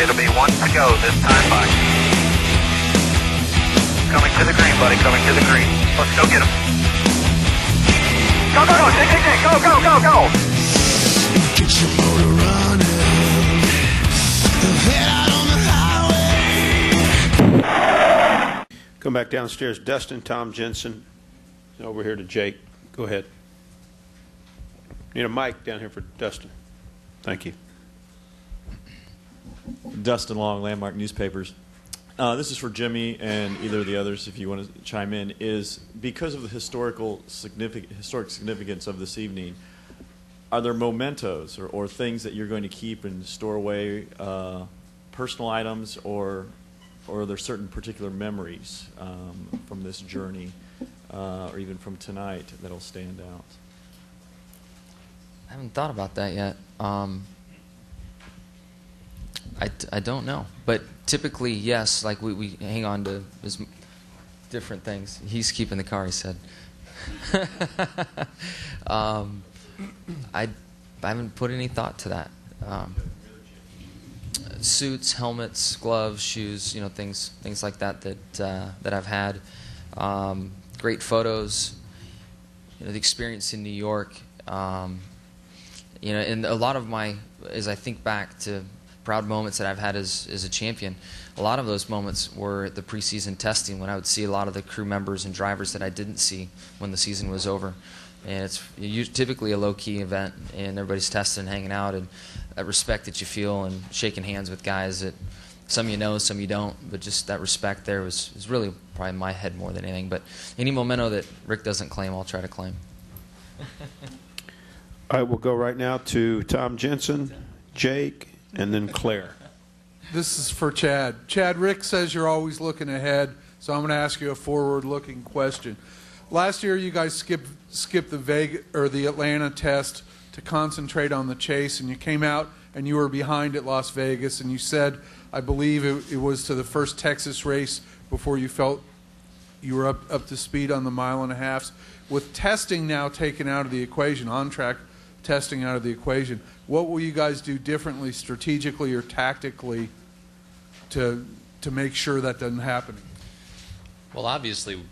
It'll be one to go this time by. Coming to the green, buddy, coming to the green. Let's go get him. Go, go, go, go, go, go, go! Get your motor running. Head out on the highway. Come back downstairs. Dustin, Tom Jensen. Over here to Jake. Go ahead. Need a mic down here for Dustin. Thank you. Dustin Long, Landmark Newspapers. This is for Jimmie and either of the others, if you want to chime in. Is because of the historic significance of this evening, are there mementos or things that you're going to keep and store away, personal items, or are there certain particular memories from this journey, or even from tonight, that'll stand out? I haven't thought about that yet. I don't know, but typically, yes, like we hang on to different things. He's keeping the car, he said. I haven't put any thought to that. Suits, helmets, gloves, shoes, things like that I've had. Great photos, the experience in New York. And a lot of as I think back to proud moments that I've had as a champion, a lot of those moments were the preseason testing when I would see a lot of the crew members and drivers that I didn't see when the season was over. And it's typically a low-key event, and everybody's testing and hanging out, and that respect that you feel and shaking hands with guys that some you know, some you don't, but just that respect there was really probably in my head more than anything. But any memento that Rick doesn't claim, I'll try to claim. All right, we'll go right now to Tom Jensen, Jake, and then Claire. This is for Chad. Chad, Rick says you're always looking ahead, so I'm going to ask you a forward-looking question. Last year, you guys skipped the Atlanta test to concentrate on the chase, and you came out and you were behind at Las Vegas, and you said, I believe it was to the first Texas race before you felt you were up to speed on the mile and a half. With testing now taken out of the equation, on-track testing out of the equation, what will you guys do differently, strategically or tactically, to make sure that doesn't happen? Well, obviously,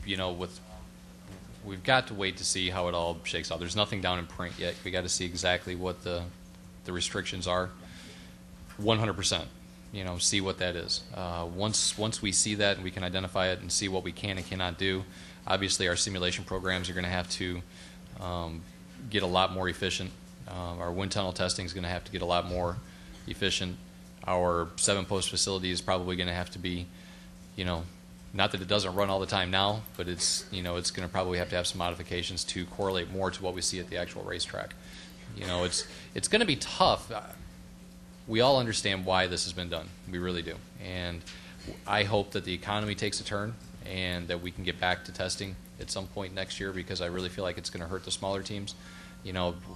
we've got to wait to see how it all shakes out. There's nothing down in print yet. We got to see exactly what the restrictions are. 100%. See what that is. Once we see that and we can identify it and see what we can and cannot do, obviously our simulation programs are going to have to get a lot more efficient. Our wind tunnel testing is going to have to get a lot more efficient. Our 7-post facility is probably going to have to be, not that it doesn't run all the time now, but it's going to probably have to have some modifications to correlate more to what we see at the actual racetrack. It's going to be tough. We all understand why this has been done. We really do. And I hope that the economy takes a turn and that we can get back to testing at some point next year, because I really feel like it's going to hurt the smaller teams.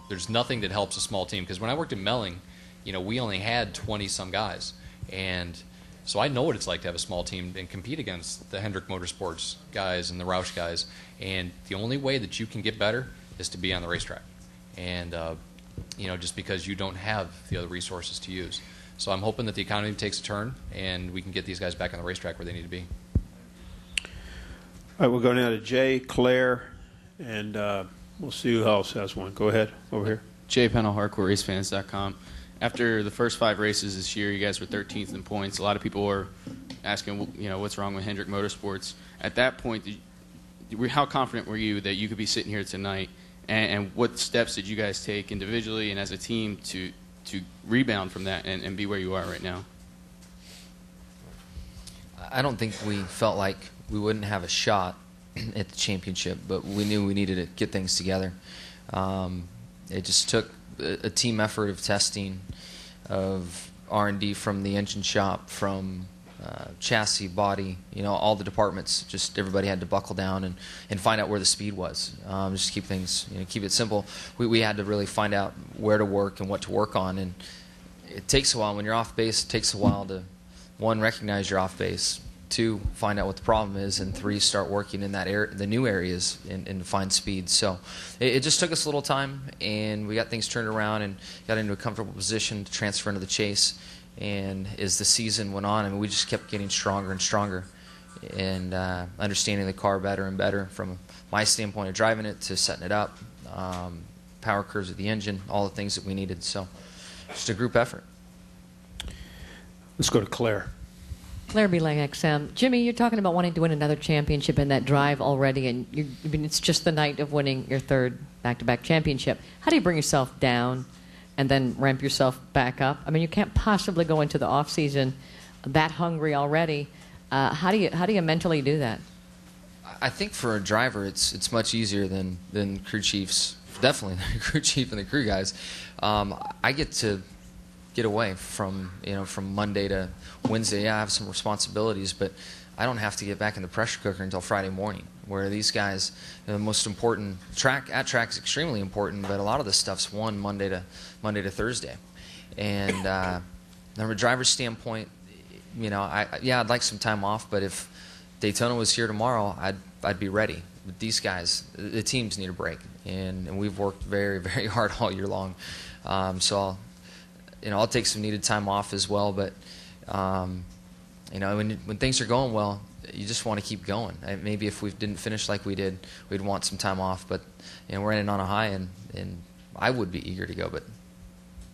There's nothing that helps a small team, because when I worked in Melling, we only had 20-some guys. And so I know what it's like to have a small team and compete against the Hendrick Motorsports guys and the Roush guys. And the only way that you can get better is to be on the racetrack. And, just because you don't have the other resources to use. So I'm hoping that the economy takes a turn and we can get these guys back on the racetrack where they need to be. All right, we'll go now to Jay, Claire, and we'll see who else has one. Go ahead, over here. Jay Pennell, HardcoreRaceFans.com. After the first 5 races this year, you guys were 13th in points. A lot of people were asking, what's wrong with Hendrick Motorsports. At that point, how confident were you that you could be sitting here tonight, and what steps did you guys take individually and as a team to rebound from that and be where you are right now? I don't think we felt like we wouldn't have a shot at the championship, but we knew we needed to get things together. It just took a team effort of testing, of R&D from the engine shop, from chassis, body, all the departments. Just everybody had to buckle down and find out where the speed was. Just keep things, keep it simple. We had to really find out where to work and what to work on, and it takes a while. When you're off base, it takes a while to, 1, recognize you're off base, 2, find out what the problem is, and 3, start working in that the new areas and find speed. So it just took us a little time, and we got things turned around and got into a comfortable position to transfer into the chase. And as the season went on, I mean, we just kept getting stronger and stronger, and understanding the car better and better from my standpoint of driving it to setting it up, power curves of the engine, all the things that we needed. So just a group effort. Let's go to Claire. Claire Belang, XM. Jimmie, you're talking about wanting to win another championship in that drive already, and I mean, it's just the night of winning your third back-to-back championship. How do you bring yourself down and then ramp yourself back up? I mean, you can't possibly go into the off-season that hungry already. How do you mentally do that? I think for a driver, it's much easier than crew chiefs. Definitely the crew chief and the crew guys. I get to get away from Monday to Wednesday. Yeah, I have some responsibilities, but I don't have to get back in the pressure cooker until Friday morning. Where these guys, the most important track is extremely important, but a lot of the stuff's won Monday to Thursday. And from a driver's standpoint, I'd like some time off, but if Daytona was here tomorrow, I'd be ready. But these guys, the teams need a break, and we've worked very, very hard all year long. So I'll take some needed time off as well. But when things are going well, you just want to keep going. Maybe if we didn't finish like we did, we'd want some time off. But we're in it on a high, and I would be eager to go, but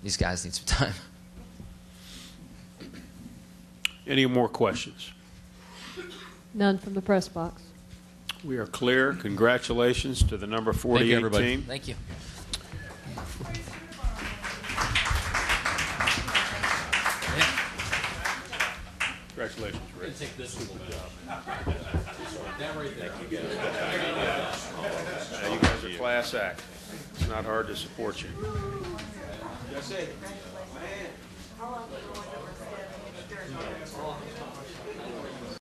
these guys need some time. Any more questions? None from the press box. We are clear. Congratulations to the number 48 everybody. team. Thank you. Congratulations, Rick. Take this a little bit. That right there. You guys are class act. It's not hard to support you. That's it. Man.